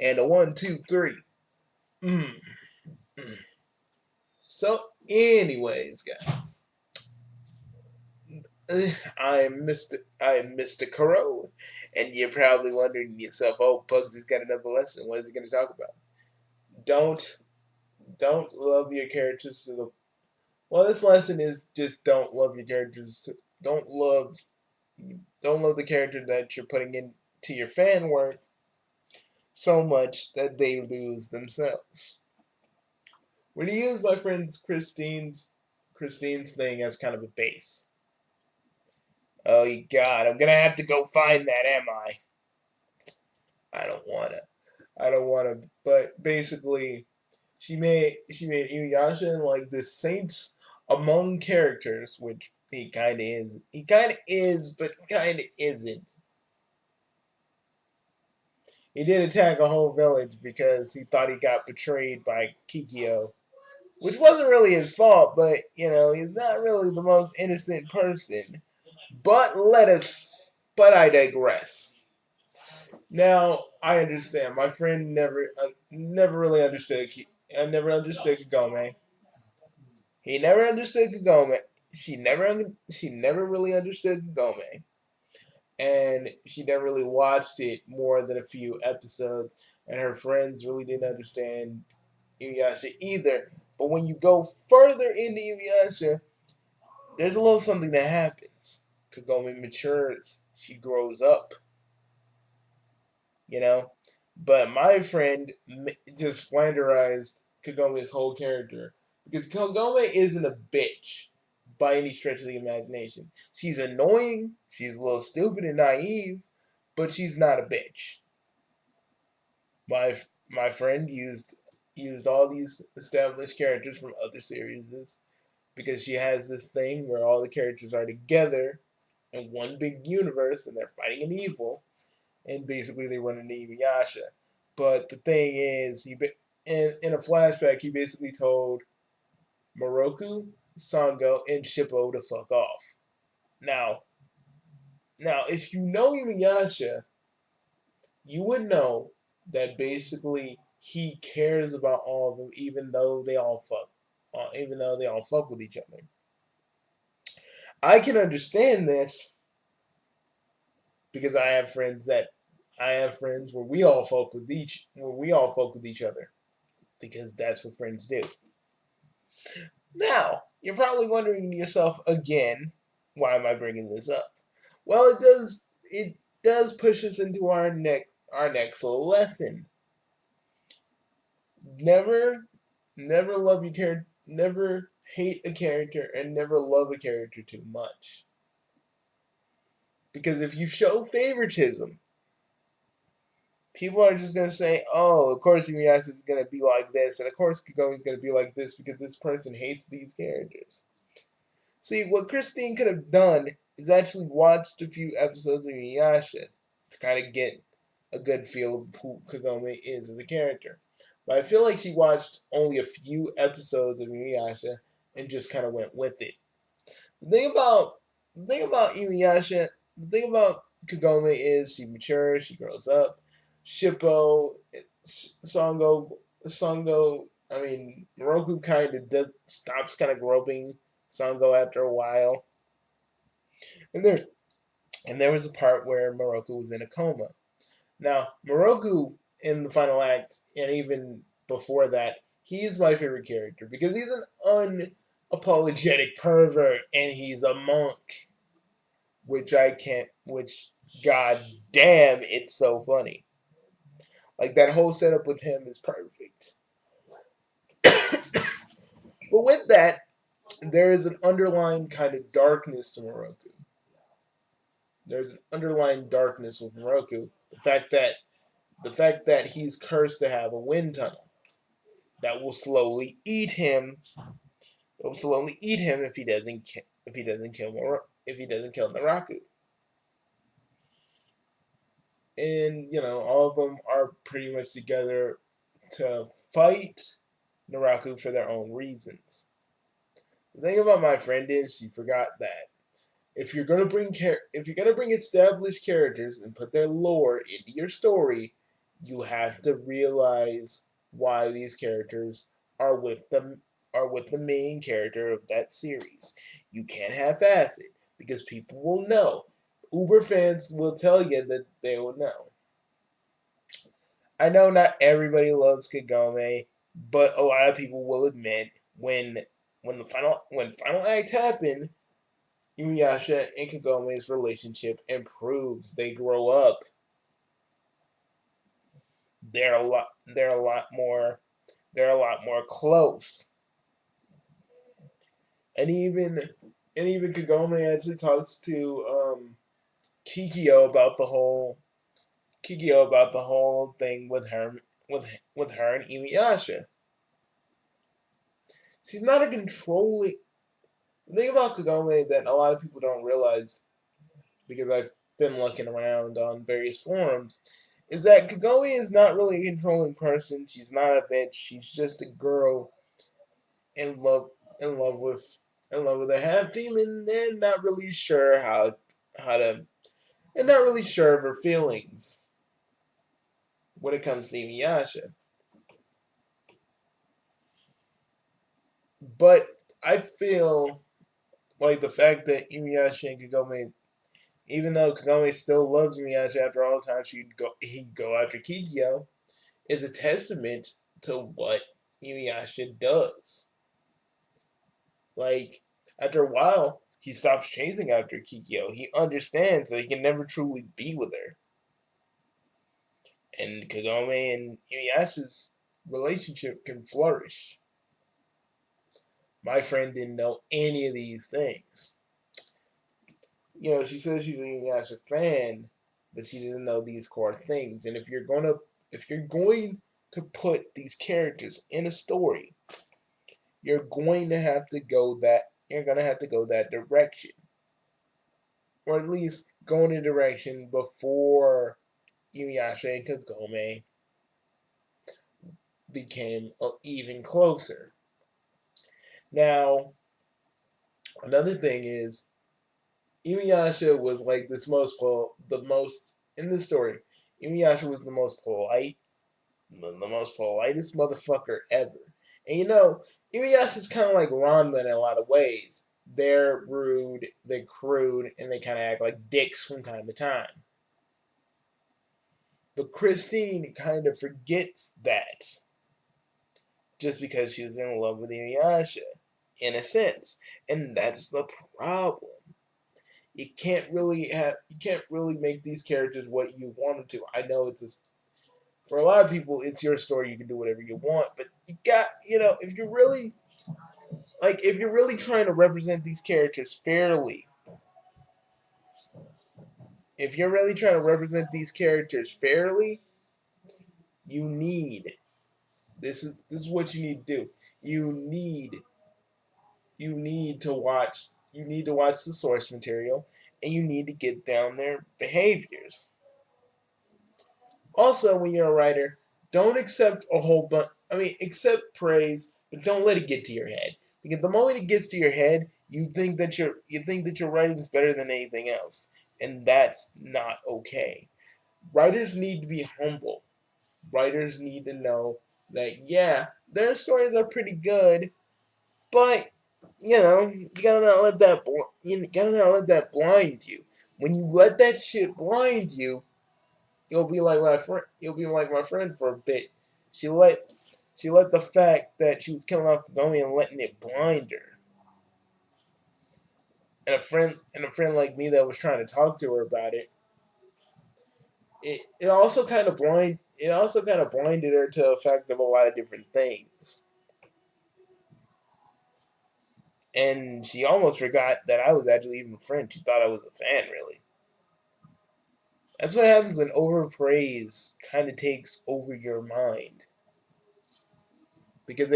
And a 1, 2, 3. Mm. Mm. So, anyways, guys, I am Mr. Kuro, and you're probably wondering to yourself, "Oh, Bugsy's got another lesson. What is he going to talk about?" Don't don't love your characters to the. Well, this lesson is just don't love your characters. Don't love don't love the character that you're putting into your fan work so much that they lose themselves. We're gonna use my friend's Christine's thing as kind of a base. Oh God, I'm gonna have to go find that, am I? I don't wanna. I don't wanna. But basically, she made Inuyasha like the saints among characters, which he kind of is. He kind of is, but kind of isn't. He did attack a whole village because he thought he got betrayed by Kikyo, which wasn't really his fault, but he's not really the most innocent person. But but I digress. Now I understand. My friend never really understood. I never understood Kagome. He never understood Kagome. She never really understood Kagome, and she never really watched it more than a few episodes. And her friends really didn't understand Inuyasha either. But when you go further into Inuyasha, there's a little something that happens. Kagome matures. She grows up. You know. But my friend just flanderized Kagome's whole character because Kagome isn't a bitch by any stretch of the imagination. She's annoying, she's a little stupid and naive, but she's not a bitch. My friend used all these established characters from other series because she has this thing where all the characters are together in one big universe and they're fighting an evil, and basically they run into Inuyasha. But the thing is, in a flashback, he basically told Moroku, Sango, and Shippo to fuck off. Now, if you know Inuyasha, you would know that basically he cares about all of them, even though they all fuck with each other. I can understand this because I have friends where we all fuck with each other because that's what friends do. Now, you're probably wondering to yourself again, why am I bringing this up? Well, it does push us into our next little lesson. Never never love your character, never hate a character, and never love a character too much. Because if you show favoritism, people are just gonna say, "Oh, of course Inuyasha is gonna be like this, and of course Kagome is gonna be like this because this person hates these characters." See, what Christine could have done is actually watched a few episodes of Inuyasha to kind of get a good feel of who Kagome is as a character. But I feel like she watched only a few episodes of Inuyasha and just kind of went with it. The thing about the thing about Inuyasha, the thing about Kagome is she matures, she grows up. Shippo, Songo. I mean, Moroku kind of does stops kind of groping Songo after a while, and there was a part where Moroku was in a coma. Now, Moroku in the final act, and even before that, he's my favorite character because he's an unapologetic pervert and he's a monk, which I can't, which, god damn, it's so funny. Like, that whole setup with him is perfect. But with that, there is an underlying kind of darkness to Moroku. There's an underlying darkness with Moroku. The fact that he's cursed to have a wind tunnel that will slowly eat him. It will slowly eat him if he doesn't kill Naraku. And all of them are pretty much together to fight Naraku for their own reasons. The thing about my friend is she forgot that if you're gonna bring established characters and put their lore into your story, You have to realize why these characters are with the main character of that series. You can't half-ass it because people will know. Uber fans will tell you that they will know. I know not everybody loves Kagome, but a lot of people will admit when final act happened, Inuyasha and Kagome's relationship improves. They grow up. They're a lot more close. And even Kagome actually talks to Kikyo about the whole thing with her and Inuyasha. She's not a controlling. The thing about Kagome that a lot of people don't realize, because I've been looking around on various forums, is that Kagome is not really a controlling person. She's not a bitch. She's just a girl in love in love with a half demon and not really sure how to and not really sure of her feelings when it comes to Inuyasha. But I feel like the fact that Inuyasha and Kagome, even though Kagome still loves Inuyasha after all the time he'd go after Kikyo, is a testament to what Inuyasha does. Like, after a while, he stops chasing after Kikyo. He understands that he can never truly be with her. And Kagome and Inuyasha's relationship can flourish. My friend didn't know any of these things. She says she's an Inuyasha fan, but she doesn't know these core things. And if you're going to put these characters in a story, you're going to have to go that direction, or at least go in a direction before Inuyasha and Kagome became even closer. Now, another thing is Inuyasha was like the most in this story. Inuyasha was the most politest motherfucker ever. And Inuyasha's kind of like Ranma in a lot of ways. They're rude, they're crude, and they kind of act like dicks from time to time. But Christine kind of forgets that just because she was in love with Inuyasha, in a sense, and that's the problem. You can't really make these characters what you want them to. I know for a lot of people it's your story, you can do whatever you want, but if you're really trying to represent these characters fairly, if you're really trying to represent these characters fairly, you need this is what you need to do. You need you need to watch the source material, and you need to get down their behaviors. Also, when you're a writer, don't accept a whole bunch. Accept praise, but don't let it get to your head. Because the moment it gets to your head, you think that your writing is better than anything else, and that's not okay. Writers need to be humble. Writers need to know that their stories are pretty good, but you gotta not let that blind you. When you let that shit blind you, you'll be like my friend. You'll be like my friend for a bit. She let the fact that she was killing off Kagome and letting it blind her. And a friend like me that was trying to talk to her about it. It also kind of blinded her to the fact of a lot of different things. And she almost forgot that I was actually even a friend. She thought I was a fan, really. That's what happens when overpraise kind of takes over your mind. Because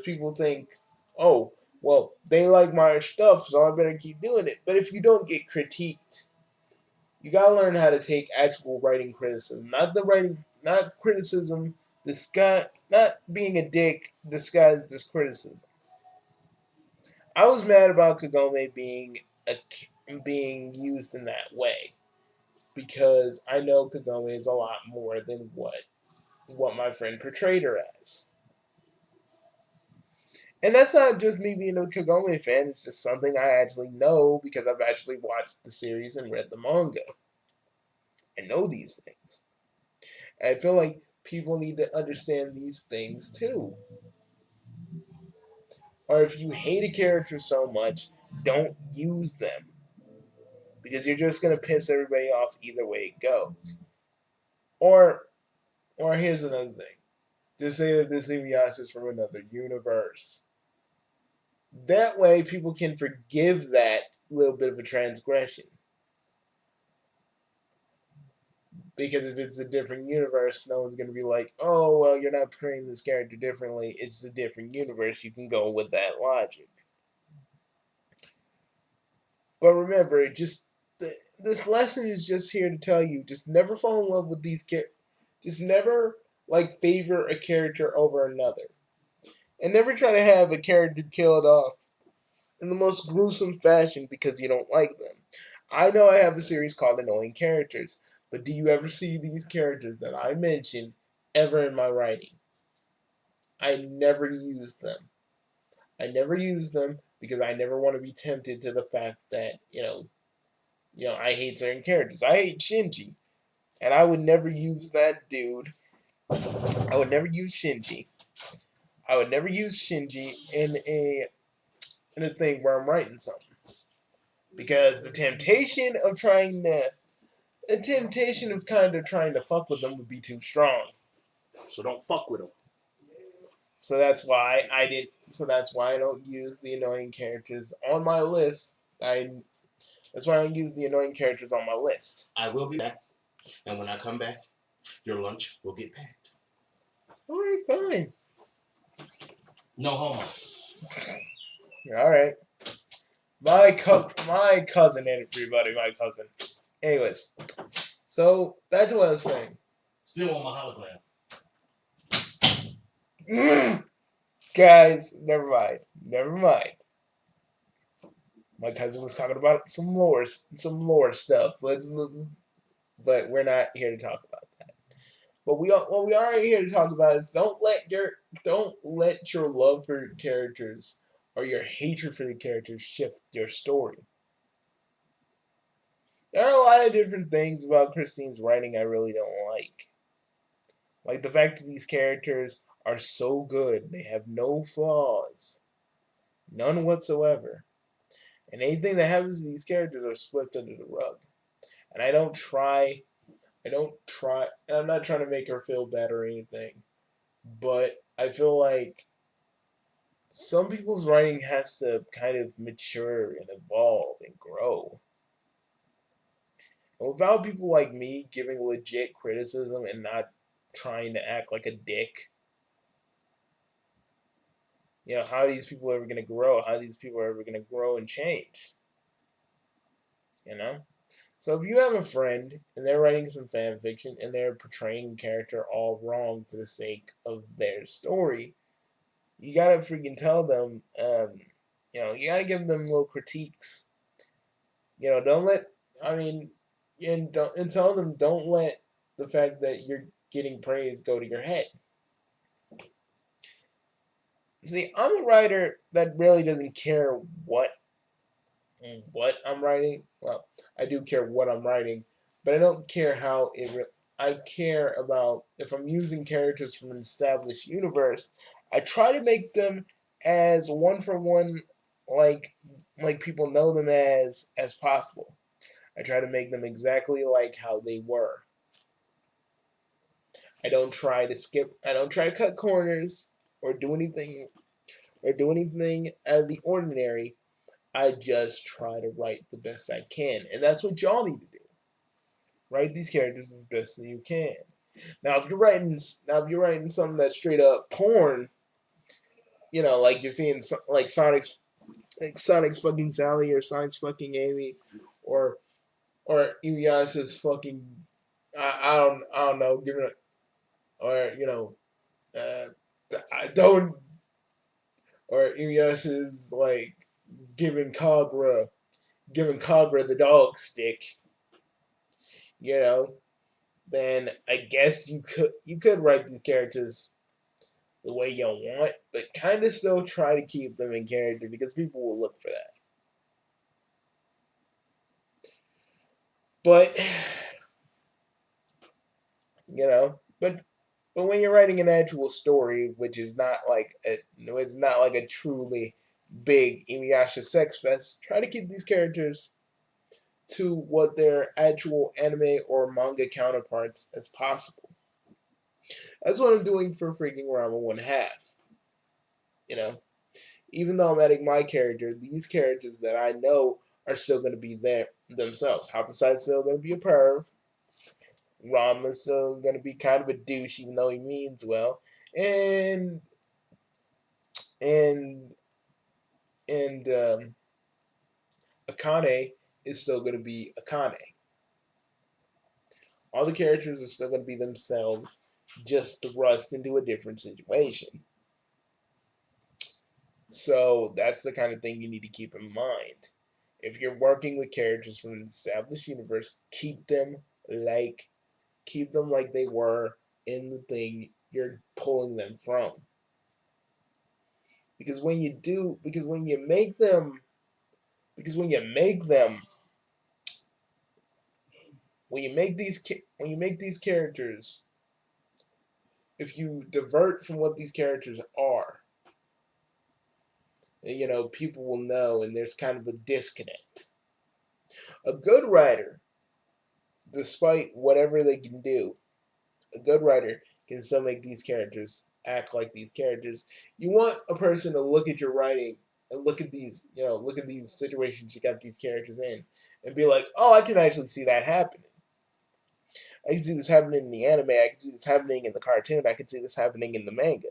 people think, oh, well, they like my stuff, so I better keep doing it. But if you don't get critiqued, you gotta learn how to take actual writing criticism, not criticism, not being a dick disguised as criticism. I was mad about Kagome being used in that way because I know Kagome is a lot more than what my friend portrayed her as. And that's not just me being a Kagome fan, it's just something I actually know because I've actually watched the series and read the manga. I know these things. And I feel like people need to understand these things too. Or if you hate a character so much, don't use them. Because you're just gonna piss everybody off either way it goes. Or here's another thing. Just say that this Inuyasha is from another universe. That way people can forgive that little bit of a transgression. Because if it's a different universe, no one's gonna be like, oh well, you're not portraying this character differently, it's a different universe, you can go with that logic. But remember, this lesson is just here to tell you, just never fall in love with these characters. Just never favor a character over another. And never try to have a character killed off in the most gruesome fashion because you don't like them. I know I have a series called Annoying Characters, but do you ever see these characters that I mentioned ever in my writing? I never use them. I never use them because I never want to be tempted to the fact that, I hate certain characters. I hate Shinji, and I would never use that dude. I would never use Shinji. I would never use Shinji in a thing where I'm writing something. Because the temptation of kind of trying to fuck with them would be too strong. So don't fuck with them. So that's why I don't use the annoying characters on my list. That's why I don't use the annoying characters on my list. I will be back, and when I come back, your lunch will get packed. Alright, fine. No homo. Alright. My cousin, everybody, my cousin. Anyways, so back to what I was saying. Still on my hologram. Guys, never mind. My cousin was talking about some lore stuff. But we're not here to talk about that. But what we are here to talk about is don't let your love for characters or your hatred for the characters shift your story. There are a lot of different things about Christine's writing I really don't like. Like the fact that these characters are so good, they have no flaws. None whatsoever. And anything that happens to these characters are swept under the rug. And I'm not trying to make her feel bad or anything. But I feel like some people's writing has to kind of mature and evolve and grow. And without people like me giving legit criticism and not trying to act like a dick, how are these people ever going to grow? How are these people ever going to grow and change? So if you have a friend and they're writing some fan fiction and they're portraying a character all wrong for the sake of their story, you gotta freaking tell them, you gotta give them little critiques. Don't let, and tell them don't let the fact that you're getting praise go to your head. See, I'm a writer that really doesn't care what I'm writing. Well, I do care what I'm writing, but I don't care how I care about if I'm using characters from an established universe. I try to make them as one for one, like people know them as possible. I try to make them exactly like how they were. I don't try to cut corners or do anything out of the ordinary. I just try to write the best I can, and that's what y'all need to do. Write these characters the best that you can. Now, if you're writing something that's straight up porn, like you're seeing like Sonic's fucking Sally or Sonic's fucking Amy, or Inuyasha's fucking I don't know, give it or I don't or Inuyasha's like giving Kagura the dog stick. you know, then I guess you could write these characters the way you want, but kind of still try to keep them in character because people will look for that. But but when you're writing an actual story, which is not like a truly big Inuyasha sex fest, try to keep these characters to what their actual anime or manga counterparts as possible. That's what I'm doing for freaking Rama One Half. You know, even though I'm adding my character, these characters that I know are still going to be there themselves. Homicide's still going to be a perv. Rama's still going to be kind of a douche, even though he means well. And and and Akane is still going to be Akane. All the characters are still going to be themselves, just thrust into a different situation. So that's the kind of thing you need to keep in mind. If you're working with characters from an established universe, keep them like they were in the thing you're pulling them from. Because when you do, because when you make these characters, if you divert from what these characters are, people will know, and there's kind of a disconnect. A good writer, despite whatever they can do, a good writer can still make these characters act like these characters. You want a person to look at your writing and look at these situations you got these characters in, and be like, oh, I can actually see that happening. I can see this happening in the anime. I can see this happening in the cartoon. I can see this happening in the manga.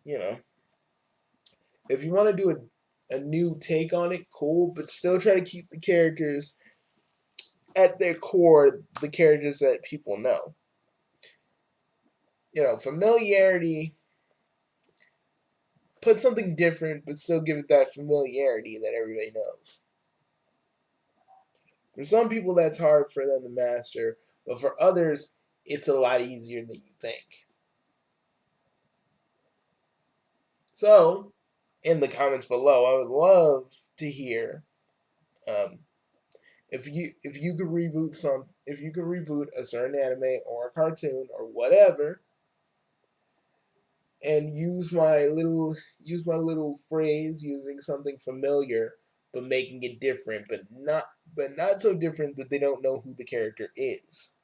You know, if you want to do a new take on it, cool, but still try to keep the characters at their core, the characters that people know. Familiarity. Put something different, but still give it that familiarity that everybody knows. For some people, that's hard for them to master, but for others, it's a lot easier than you think. So, in the comments below, I would love to hear um, if you could reboot a certain anime or a cartoon or whatever, and use my little phrase using something familiar but making it different, but not so different that they don't know who the character is.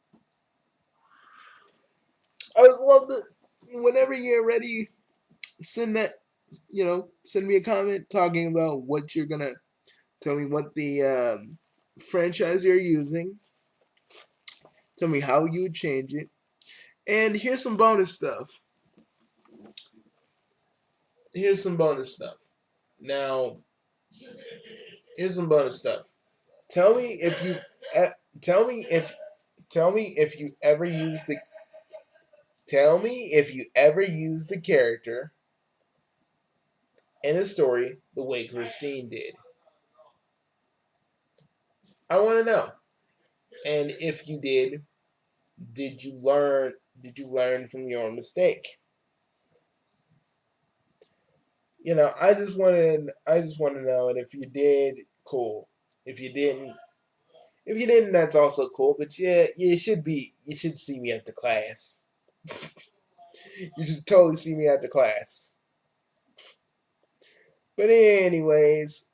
I would love that. Whenever you're ready, send that send me a comment talking about what you're gonna tell me, what the franchise you're using. Tell me how you would change it. And here's some bonus stuff. Now, here's some bonus stuff. Tell me if you tell me if tell me if you ever used the tell me if you ever used the character in a story the way Christine did. I want to know. And if you did you learn from your mistake? I just want to know, and if you did, cool. If you didn't, that's also cool. But yeah, you should see me at the class. You should totally see me at the class. But anyways,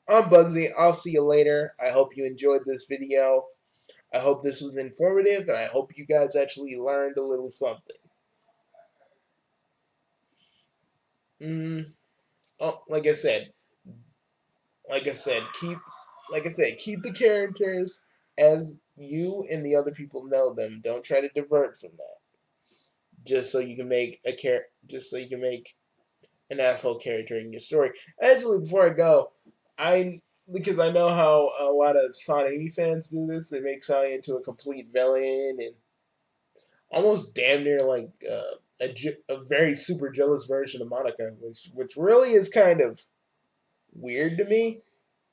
I'm Bugsy. I'll see you later. I hope you enjoyed this video. I hope this was informative, and I hope you guys actually learned a little something. Oh, keep keep the characters as you and the other people know them. Don't try to divert from that. Just so you can make an asshole character in your story. Actually, before I go, because I know how a lot of Sonic fans do this. They make Sonic into a complete villain and almost damn near like a very super jealous version of Monica, which really is kind of weird to me.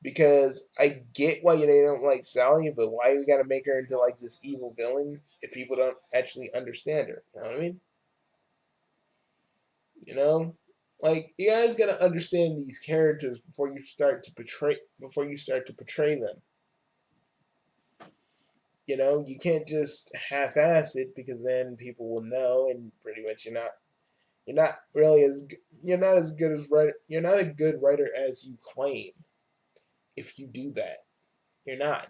Because I get why they don't like Sally, but why we gotta make her into like this evil villain if people don't actually understand her? You know what I mean? You know, like you guys gotta understand these characters before you start to portray them. You know, you can't just half-ass it because then people will know, and pretty much you're not really you're not as good as writer you're not a good writer as you claim. If you do that, you're not.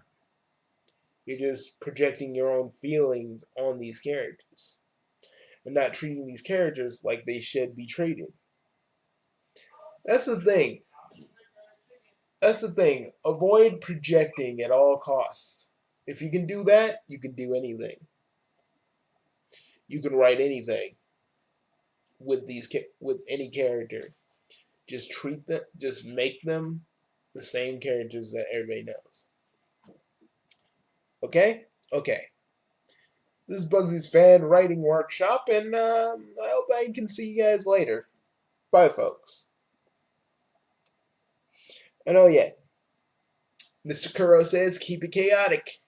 You're just projecting your own feelings on these characters and not treating these characters like they should be treated. That's the thing. That's the thing. Avoid projecting at all costs. If you can do that, you can do anything. You can write anything with any character. Just treat them. Just make them the same characters that everybody knows. Okay. Okay. This is Bugsy's fan writing workshop, and I hope I can see you guys later. Bye, folks. And oh yeah, Mr. Kuro says keep it chaotic.